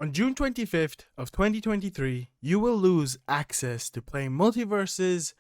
On June 25th of 2023, you will lose access to playing Multiversus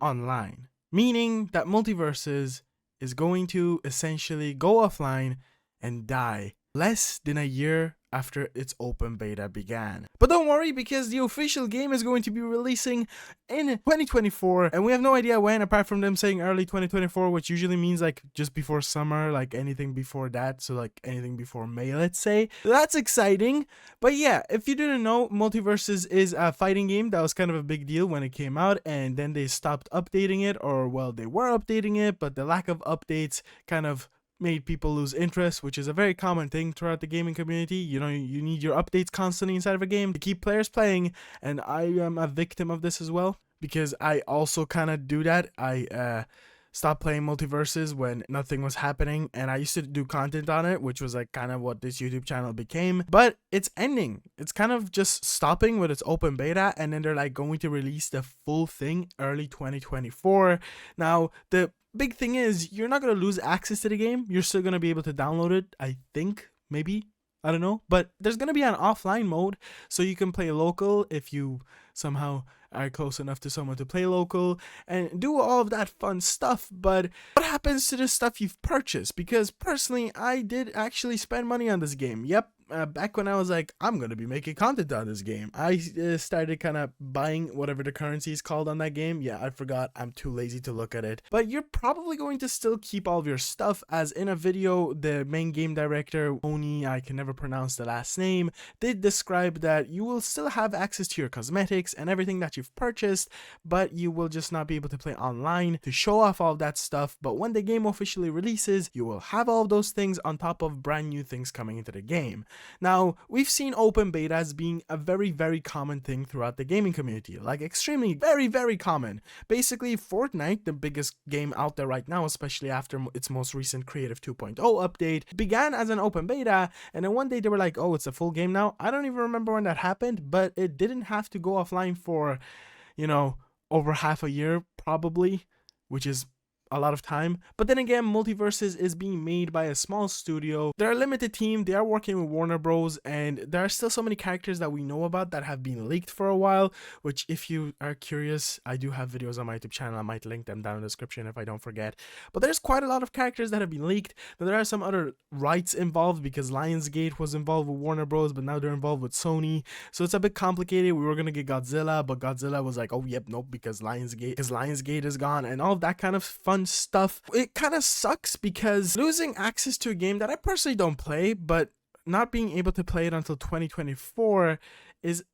online, meaning that Multiversus is going to essentially go offline and die less than a year after its open beta began. But don't worry, because the official game is going to be releasing in 2024, and we have no idea when, apart from them saying early 2024, which usually means like just before summer, like anything before that, so like anything before May, let's say. That's exciting. But yeah, if you didn't know, Multiversus is a fighting game that was kind of a big deal when it came out, and then they stopped updating it, or well, they were updating it, but the lack of updates kind of made people lose interest, which is a very common thing throughout the gaming community. You know, you need your updates constantly inside of a game to keep players playing, and I am a victim of this as well, because I also kind of do that. I stopped playing Multiversus when nothing was happening, and I used to do content on it, which was like kind of what this YouTube channel became, but it's ending. It's kind of just stopping with its open beta, and then they're like going to release the full thing early 2024. Now, the big thing is, you're not going to lose access to the game. You're still going to be able to download it, I think, maybe. I don't know. But there's going to be an offline mode, so you can play local if you somehow are close enough to someone to play local and do all of that fun stuff. But what happens to the stuff you've purchased? Because personally, I did actually spend money on this game. Yep. Back when I was like, I'm going to be making content on this game, I started kind of buying whatever the currency is called on that game. Yeah, I forgot. I'm too lazy to look at it. But you're probably going to still keep all of your stuff, as in a video, the main game director, Oni, I can never pronounce the last name, did describe that you will still have access to your cosmetics and everything that you've purchased, but you will just not be able to play online to show off all of that stuff. But when the game officially releases, you will have all of those things on top of brand new things coming into the game. Now, we've seen open betas being a very, very common thing throughout the gaming community, like extremely, very, very common. Basically, Fortnite, the biggest game out there right now, especially after its most recent Creative 2.0 update, began as an open beta, and then one day they were like, oh, it's a full game now. I don't even remember when that happened, but it didn't have to go offline for, you know, over half a year, probably, which is a lot of time. But then again, Multiversus is being made by a small studio. They're a limited team. They are working with Warner Bros, and there are still so many characters that we know about that have been leaked for a while, which, if you are curious, I do have videos on my YouTube channel. I might link them down in the description if I don't forget. But there's quite a lot of characters that have been leaked. But there are some other rights involved, because Lionsgate was involved with Warner Bros, but now they're involved with Sony. So it's a bit complicated. We were gonna get Godzilla, but Godzilla was like, oh yep, nope, because Lionsgate is gone, and all of that kind of fun stuff. It kind of sucks, because losing access to a game that I personally don't play, but not being able to play it until 2024 is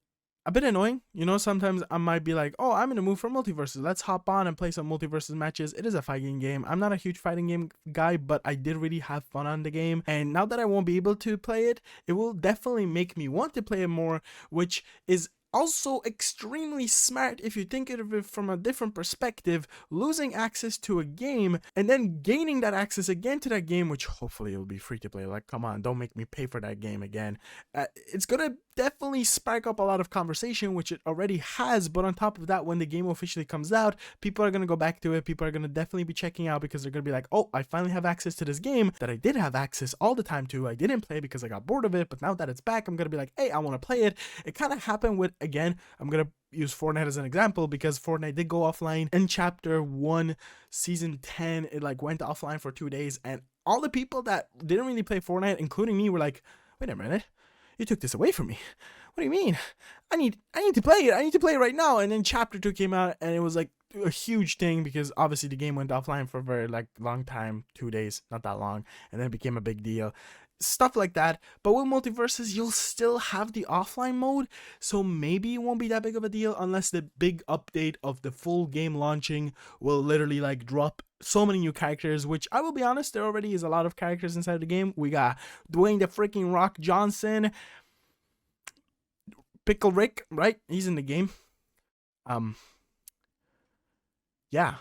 a bit annoying. You know, sometimes I might be like, oh, I'm in the mood for Multiversus. Let's hop on and play some Multiversus matches. It is a fighting game. I'm not a huge fighting game guy, but I did really have fun on the game. And now that I won't be able to play it, it will definitely make me want to play it more, which is also extremely smart if you think of it from a different perspective. Losing access to a game and then gaining that access again to that game, which hopefully will be free to play. Like, come on, don't make me pay for that game again. It's gonna definitely spark up a lot of conversation, which it already has. But on top of that, when the game officially comes out, people are gonna go back to it. People are gonna definitely be checking out, because they're gonna be like, oh, I finally have access to this game that I did have access all the time to. I didn't play because I got bored of it, but now that it's back, I'm gonna be like, hey, I want to play it. It kind of happened with, again, I'm gonna use Fortnite as an example, because Fortnite did go offline in chapter 1 season 10. It like went offline for 2 days, and all the people that didn't really play Fortnite, including me, were like, wait a minute, you took this away from me. What do you mean? I need to play it. I need to play it right now. And then chapter 2 came out, and it was like a huge thing, because obviously the game went offline for a very like long time, 2 days, not that long, and then it became a big deal. Stuff like that. But with Multiversus, you'll still have the offline mode, so maybe it won't be that big of a deal, unless the big update of the full game launching will literally like drop so many new characters, which I will be honest, there already is a lot of characters inside the game. We got Dwayne the freaking Rock Johnson, Pickle Rick, right? He's in the game. Yeah.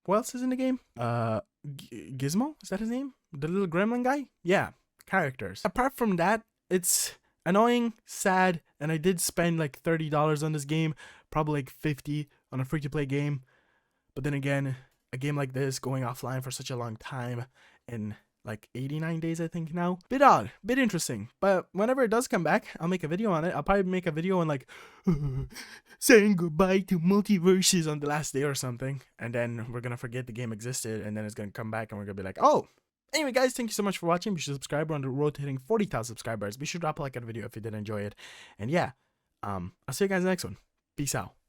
Who else is in the game? Gizmo? Is that his name? The little gremlin guy? Yeah. Characters. Apart from that, it's annoying, sad, and I did spend like $30 on this game, probably like $50 on a free-to-play game. But then again, a game like this going offline for such a long time, and like 89 days, I think now. Bit odd, bit interesting. But whenever it does come back, I'll make a video on it. I'll probably make a video on like saying goodbye to multiverses on the last day or something. And then we're gonna forget the game existed, and then it's gonna come back and we're gonna be like, oh. Anyway, guys, thank you so much for watching. Be sure to subscribe. We're on the road to hitting 40,000 subscribers. Be sure to drop a like on the video if you did enjoy it. And yeah, I'll see you guys in the next one. Peace out.